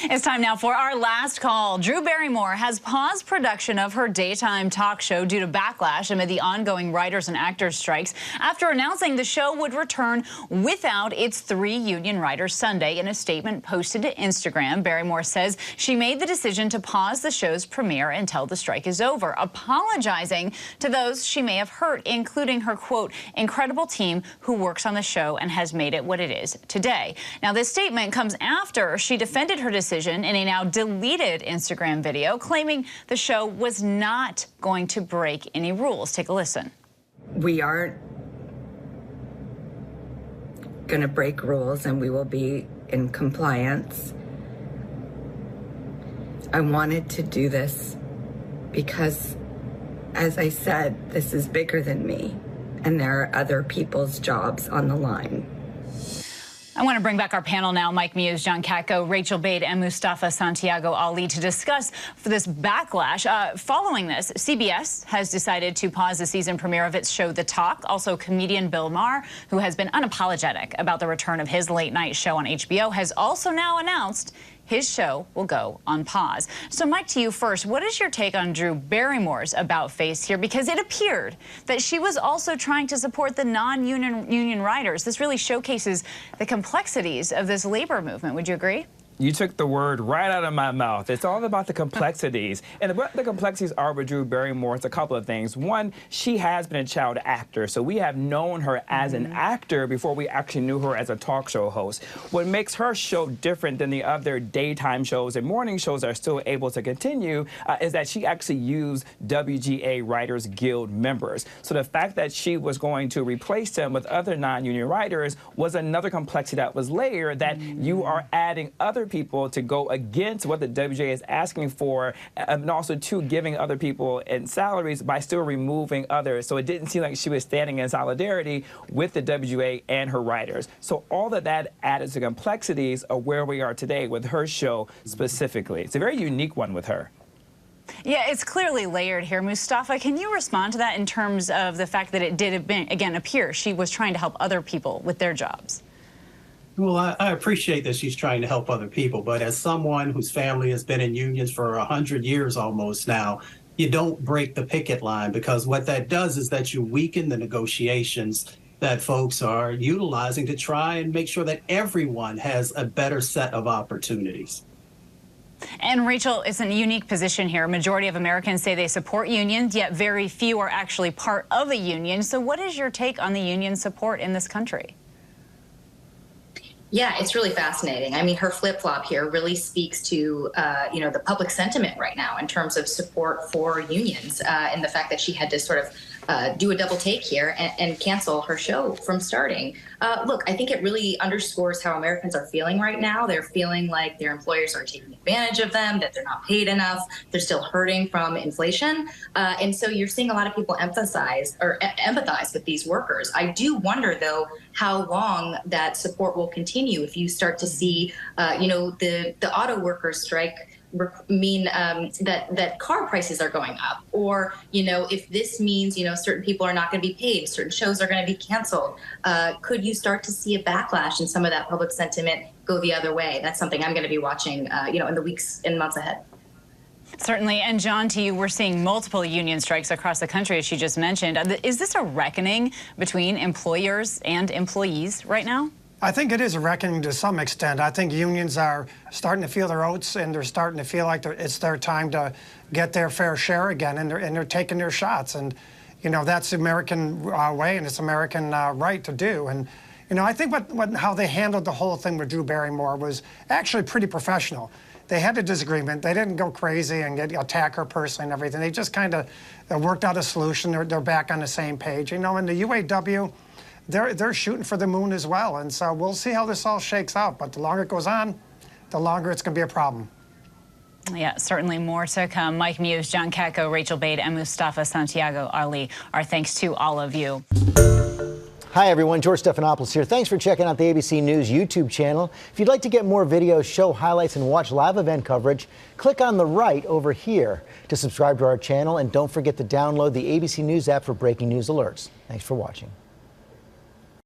It's time now for our last call. Drew Barrymore has paused production of her daytime talk show due to backlash amid the ongoing writers and actors strikes after announcing the show would return without its 3 union writers Sunday. In a statement posted to Instagram, Barrymore says she made the decision to pause the show's premiere until the strike is over, apologizing to those she may have hurt, including her, quote, incredible team who works on the show and has made it what it is today. Now, this statement comes after she defended her decision in a now deleted Instagram video, claiming the show was not going to break any rules. Take a listen. We aren't going to break rules, and we will be in compliance. I wanted to do this because, as I said, this is bigger than me, and there are other people's jobs on the line. I want to bring back our panel now. Mike Muse, John Katko, Rachel Bade, and Mustafa Santiago Ali to discuss for this backlash. Following this, CBS has decided to pause the season premiere of its show The Talk. Also, comedian Bill Maher, who has been unapologetic about the return of his late-night show on HBO, has also now announced his show will go on pause. So, Mike, to you first, what is your take on Drew Barrymore's about-face here? Because it appeared that she was also trying to support the non-union writers. This really showcases the complexities of this labor movement. Would you agree? You took the word right out of my mouth. It's all about the complexities. And what the complexities are with Drew Barrymore is a couple of things. One, she has been a child actor, so we have known her as an actor before we actually knew her as a talk show host. What makes her show different than the other daytime shows and morning shows that are still able to continue is that she actually used WGA Writers Guild members. So the fact that she was going to replace them with other non-union writers was another complexity that was layered, that you are adding other people to go against what the WGA is asking for, and also to giving other people in salaries by still removing others. So it didn't seem like she was standing in solidarity with the WGA and her writers. So all of that added to complexities of where we are today with her show specifically. It's a very unique one with her. Yeah, it's clearly layered here. Mustafa, can you respond to that in terms of the fact that it did, again, appear she was trying to help other people with their jobs? Well, I appreciate that she's trying to help other people, but as someone whose family has been in unions for 100 years almost now, you don't break the picket line, because what that does is that you weaken the negotiations that folks are utilizing to try and make sure that everyone has a better set of opportunities. And Rachel, it's a unique position here. A majority of Americans say they support unions, yet very few are actually part of a union. So what is your take on the union support in this country? Yeah, it's really fascinating. I mean, her flip-flop here really speaks to, the public sentiment right now in terms of support for unions, and the fact that she had to sort of do a double take here and cancel her show from starting. Look, I think it really underscores how Americans are feeling right now. They're feeling like their employers are taking advantage of them, that they're not paid enough, they're still hurting from inflation. And so you're seeing a lot of people empathize with these workers. I do wonder, though, how long that support will continue if you start to see, the auto workers strike mean that car prices are going up, or if this means certain people are not going to be paid, certain shows are going to be canceled. Could you start to see a backlash and some of that public sentiment go the other way? That's something I'm going to be watching in the weeks and months ahead. Certainly. And John, to you, we're seeing multiple union strikes across the country, as you just mentioned. Is this a reckoning between employers and employees right now? I think it is a reckoning to some extent. I think unions are starting to feel their oats, and they're starting to feel like it's their time to get their fair share again, and they're taking their shots. And, that's the American way, and it's American right to do. And, I think how they handled the whole thing with Drew Barrymore was actually pretty professional. They had a disagreement. They didn't go crazy and attack her personally and everything. They just kind of worked out a solution. They're back on the same page. And the UAW, they're shooting for the moon as well. And so we'll see how this all shakes out. But the longer it goes on, the longer it's going to be a problem. Yeah, certainly more to come. Mike Muse, John Katko, Rachel Bade, and Mustafa Santiago Ali. Our thanks to all of you. Hi, everyone. George Stephanopoulos here. Thanks for checking out the ABC News YouTube channel. If you'd like to get more videos, show highlights, and watch live event coverage, click on the right over here to subscribe to our channel. And don't forget to download the ABC News app for breaking news alerts. Thanks for watching.